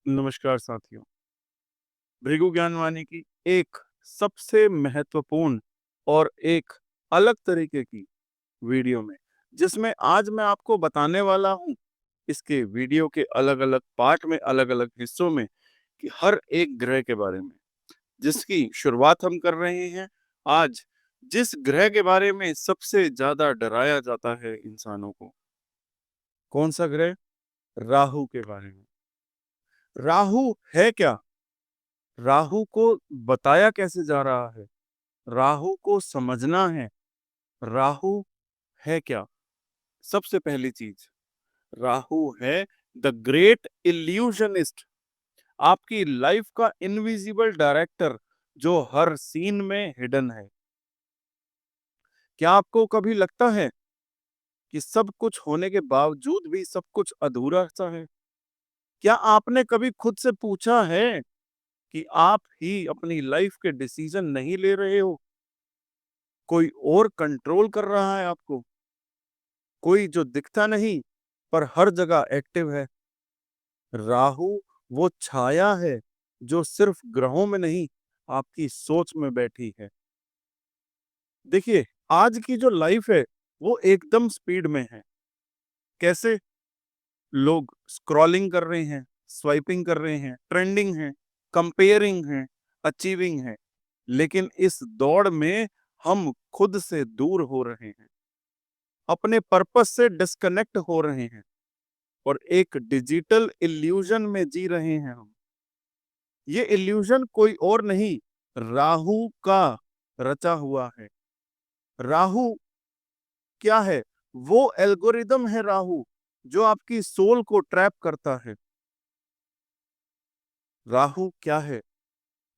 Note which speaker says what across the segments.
Speaker 1: नमस्कार साथियों। भृगु ज्ञानवाणी की एक सबसे महत्वपूर्ण और एक अलग तरीके की वीडियो में, जिसमें आज मैं आपको बताने वाला हूँ इसके वीडियो के अलग-अलग पार्ट में, अलग-अलग हिस्सों में, कि हर एक ग्रह के बारे में, जिसकी शुरुआत हम कर रहे हैं आज। जिस ग्रह के बारे में सबसे ज़्यादा डराया जाता है इंसानों को, कौन-सा ग्रह? राहु के बारे में। राहु है क्या? राहु को बताया कैसे जा रहा है? राहु को समझना है। राहु है क्या? सबसे पहली चीज, राहु है द ग्रेट इल्यूशनिस्ट, आपकी लाइफ का इनविजिबल डायरेक्टर जो हर सीन में हिडन है। क्या आपको कभी लगता है कि सब कुछ होने के बावजूद भी सब कुछ अधूरा सा है? क्या आपने कभी खुद से पूछा है कि आप ही अपनी लाइफ के डिसीजन नहीं ले रहे हो? कोई और कंट्रोल कर रहा है आपको? कोई जो दिखता नहीं पर हर जगह एक्टिव है। राहु वो छाया है जो सिर्फ ग्रहों में नहीं, आपकी सोच में बैठी है। देखिए, आज की जो लाइफ है वो एकदम स्पीड में है। कैसे? लोग स्क्रॉलिंग कर रहे हैं, स्वाइपिंग कर रहे हैं, ट्रेंडिंग है, कंपेयरिंग है, अचीविंग है। लेकिन इस दौड़ में हम खुद से दूर हो रहे हैं, अपने पर्पस से डिस्कनेक्ट हो रहे हैं और एक डिजिटल इल्यूजन में जी रहे हैं हम। ये इल्यूजन कोई और नहीं, राहु का रचा हुआ है। राहु क्या है? वो एल्गोरिदम है राहु, जो आपकी सोल को ट्रैप करता है। राहु क्या है?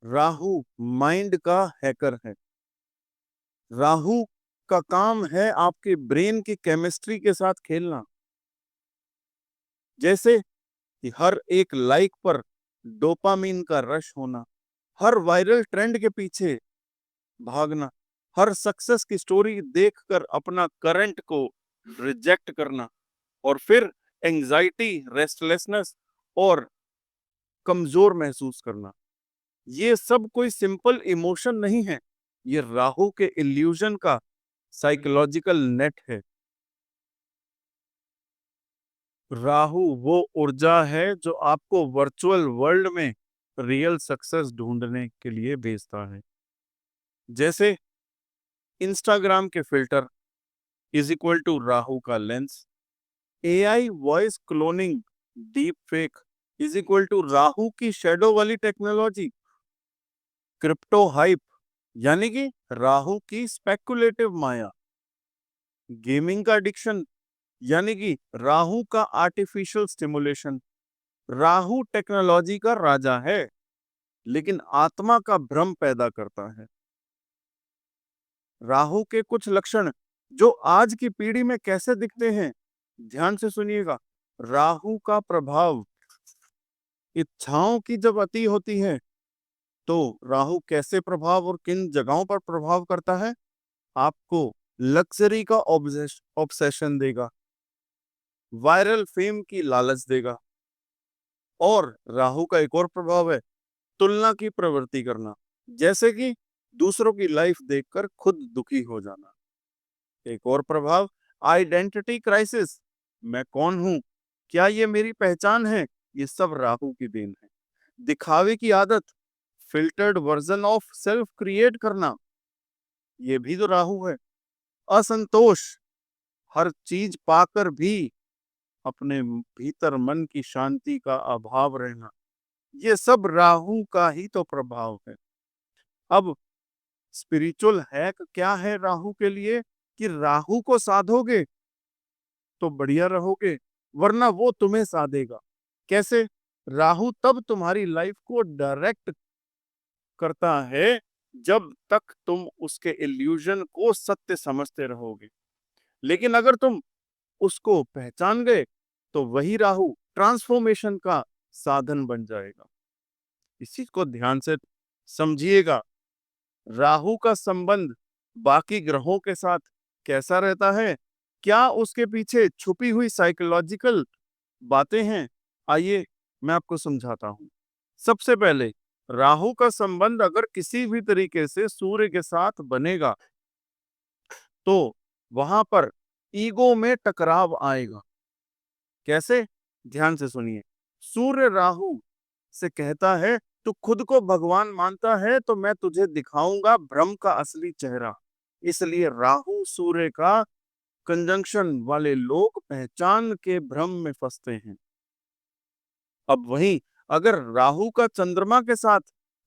Speaker 1: राहु माइंड का हैकर है। राहु का काम है आपके ब्रेन की केमिस्ट्री के साथ खेलना। जैसे कि हर एक लाइक पर डोपामीन का रश होना, हर वायरल ट्रेंड के पीछे भागना, हर सक्सेस की स्टोरी देखकर अपना करंट को रिजेक्ट करना और फिर एंजाइटी, रेस्टलेसनेस और कमजोर महसूस करना। ये सब कोई सिंपल इमोशन नहीं है, ये राहु के इल्यूजन का साइकोलॉजिकल नेट है। राहु वो ऊर्जा है जो आपको वर्चुअल वर्ल्ड में रियल सक्सेस ढूंढने के लिए भेजता है। जैसे इंस्टाग्राम के filter is equal to Rahu का lens, AI voice cloning, deep fake is equal to Rahu की शेडो वाली टेक्नोलॉजी, क्रिप्टो हाइप यानी कि राहु की स्पेकुलेटिव माया, गेमिंग का एडिक्शन यानी कि राहु का आर्टिफिशियल स्टिमुलेशन। राहु टेक्नोलॉजी का राजा है, लेकिन आत्मा का भ्रम पैदा करता है। राहु के कुछ लक्षण जो आज की पीढ़ी में कैसे दिखते हैं, ध्यान से सुनिएगा। राहु का प्रभाव इच्छाओं की जब अति होती है तो राहु कैसे प्रभाव और किन जगहों पर प्रभाव करता है? आपको लग्जरी का ऑब्सेशन देगा, वायरल फेम की लालच देगा। और राहु का एक और प्रभाव है तुलना की प्रवृत्ति करना, जैसे कि दूसरों की लाइफ देखकर खुद दुखी हो जाना। एक और प्रभाव आइडेंटिटी क्राइसिस, मैं कौन हूं, क्या ये मेरी पहचान है? ये सब राहु की देन है। दिखावे की आदत, filtered version of self create करना, ये भी तो राहु है। असंतोष, हर चीज पाकर भी अपने भीतर मन की शांति का अभाव रहना, ये सब राहु का ही तो प्रभाव है। अब स्पिरिचुअल हैक क्या है राहु के लिए? कि राहु को साधोगे तो बढ़िया रहोगे, वरना वो तुम्हें साधेगा। कैसे? राहु तब तुम्हारी लाइफ को डायरेक्ट करता है जब तक तुम उसके इल्यूजन को सत्य समझते रहोगे। लेकिन अगर तुम उसको पहचान गए तो वही राहु ट्रांसफॉर्मेशन का साधन बन जाएगा। इसी को ध्यान से समझिएगा। राहु का संबंध बाकी ग्रहों के साथ कैसा रहता है? क्या उसके पीछे छुपी हुई साइकोलॉजिकल बातें हैं? आइए मैं आपको समझाता हूँ। सबसे पहले, राहु का संबंध अगर किसी भी तरीके से सूर्य के साथ बनेगा तो वहां पर ईगो में टकराव आएगा। कैसे? ध्यान से सुनिए। सूर्य राहु से कहता है, तू खुद को भगवान मानता है तो मैं तुझे दिखाऊंगा ब्रह्म का असली चेहरा। इसलिए राहु सूर्य का कंजंक्शन वाले लोग पहचान के भ्रम में फंसते हैं। अब वहीं अगर राहु का चंद्रमा के साथ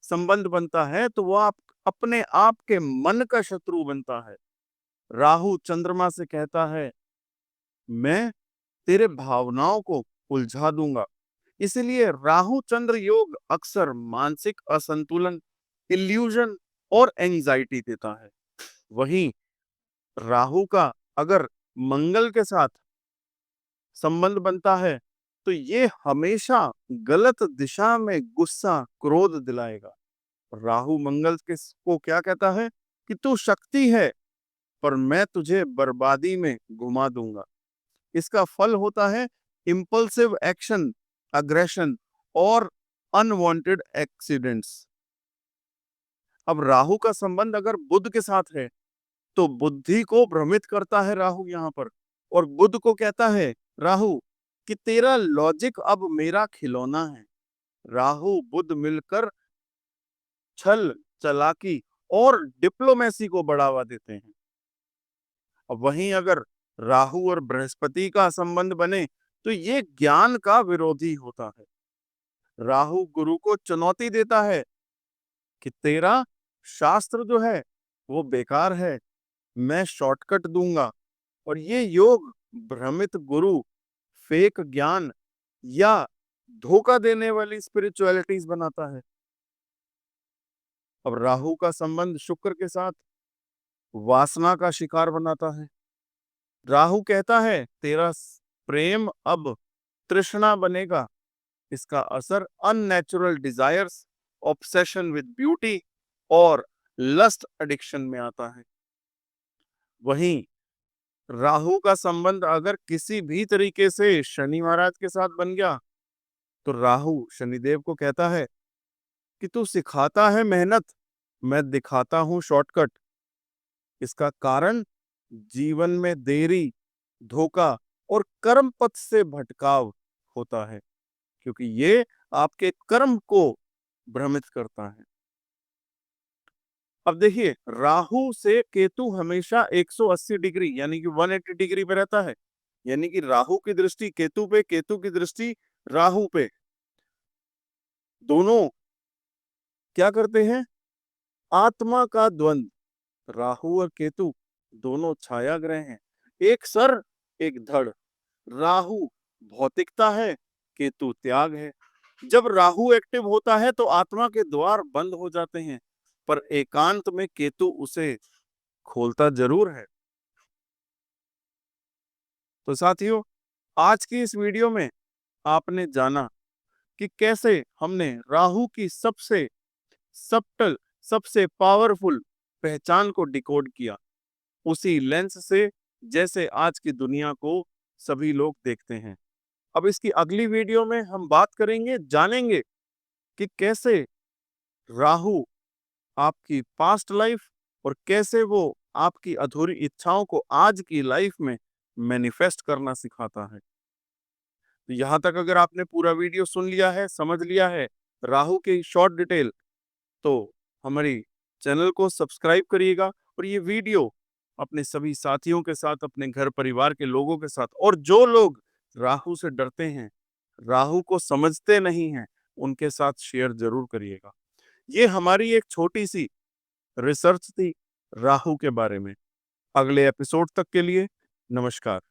Speaker 1: संबंध बनता है तो वो आप अपने आप के मन का शत्रु बनता है। राहु चंद्रमा से कहता है, मैं तेरे भावनाओं को उलझा दूंगा। इसलिए राहु चंद्र योग अक्सर मानसिक असंतुलन, इल्यूजन और एंजाइटी देता है। वहीं राहु का अगर मंगल के साथ संबंध बनता है तो ये हमेशा गलत दिशा में गुस्सा, क्रोध दिलाएगा। राहु मंगल को क्या कहता है कि तू शक्ति है पर मैं तुझे बर्बादी में घुमा दूंगा। इसका फल होता है इम्पल्सिव एक्शन, अग्रेशन और अनवांटेड एक्सीडेंट्स। अब राहु का संबंध अगर बुध के साथ है तो बुद्धि को भ्रमित करता है राहु यहाँ पर, और बुध को कहता है राहु कि तेरा लॉजिक अब मेरा खिलौना है। राहु बुध मिलकर छल, चालाकी और डिप्लोमेसी को बढ़ावा देते हैं। अब वहीं अगर राहु और बृहस्पति का संबंध बने तो ये ज्ञान का विरोधी होता है। राहु गुरु को चुनौती देता है कि तेरा शास्त्र जो है वो बेकार है, मैं शॉर्टकट दूंगा। और ये योग भ्रमित गुरु, फेक ज्ञान या धोखा देने वाली स्पिरिचुअलिटीज बनाता है। अब राहु का संबंध शुक्र के साथ वासना का शिकार बनाता है। राहु कहता है तेरा प्रेम अब तृष्णा बनेगा। इसका असर unnatural desires, obsession with beauty और लस्ट एडिक्शन में आता है। वहीं राहु का संबंध अगर किसी भी तरीके से शनि महाराज के साथ बन गया तो राहु शनिदेव को कहता है कि तू सिखाता है मेहनत, मैं दिखाता हूं शॉर्टकट। इसका कारण जीवन में देरी, धोखा और कर्म पथ से भटकाव होता है, क्योंकि ये आपके कर्म को भ्रमित करता है। अब देखिए, राहु से केतु हमेशा 180 डिग्री यानी कि 180 डिग्री पे रहता है। यानी कि राहु की दृष्टि केतु पे, केतु की दृष्टि राहु पे। दोनों क्या करते हैं? आत्मा का द्वंद। राहु और केतु दोनों छाया ग्रह हैं, एक सर एक धड़। राहु भौतिकता है, केतु त्याग है। जब राहु एक्टिव होता है तो आत्मा के द्वार बंद हो जाते हैं, पर एकांत में केतु उसे खोलता जरूर है। तो साथियों, आज की इस वीडियो में आपने जाना कि कैसे हमने राहु की सबसे सब्टल, सबसे पावरफुल पहचान को डिकोड किया, उसी लेंस से जैसे आज की दुनिया को सभी लोग देखते हैं। अब इसकी अगली वीडियो में हम बात करेंगे, जानेंगे कि कैसे राहु आपकी पास्ट लाइफ और कैसे वो आपकी अधूरी इच्छाओं को आज की लाइफ में मैनिफेस्ट करना सिखाता है। तो यहाँ तक अगर आपने पूरा वीडियो सुन लिया है, समझ लिया है राहु की शॉर्ट डिटेल, तो हमारी चैनल को सब्सक्राइब करिएगा और ये वीडियो अपने सभी साथियों के साथ, अपने घर परिवार के लोगों के साथ, और जो लोग राहु से डरते हैं, राहु को समझते नहीं हैं, उनके साथ शेयर जरूर करिएगा। ये हमारी एक छोटी सी रिसर्च थी राहु के बारे में। अगले एपिसोड तक के लिए नमस्कार।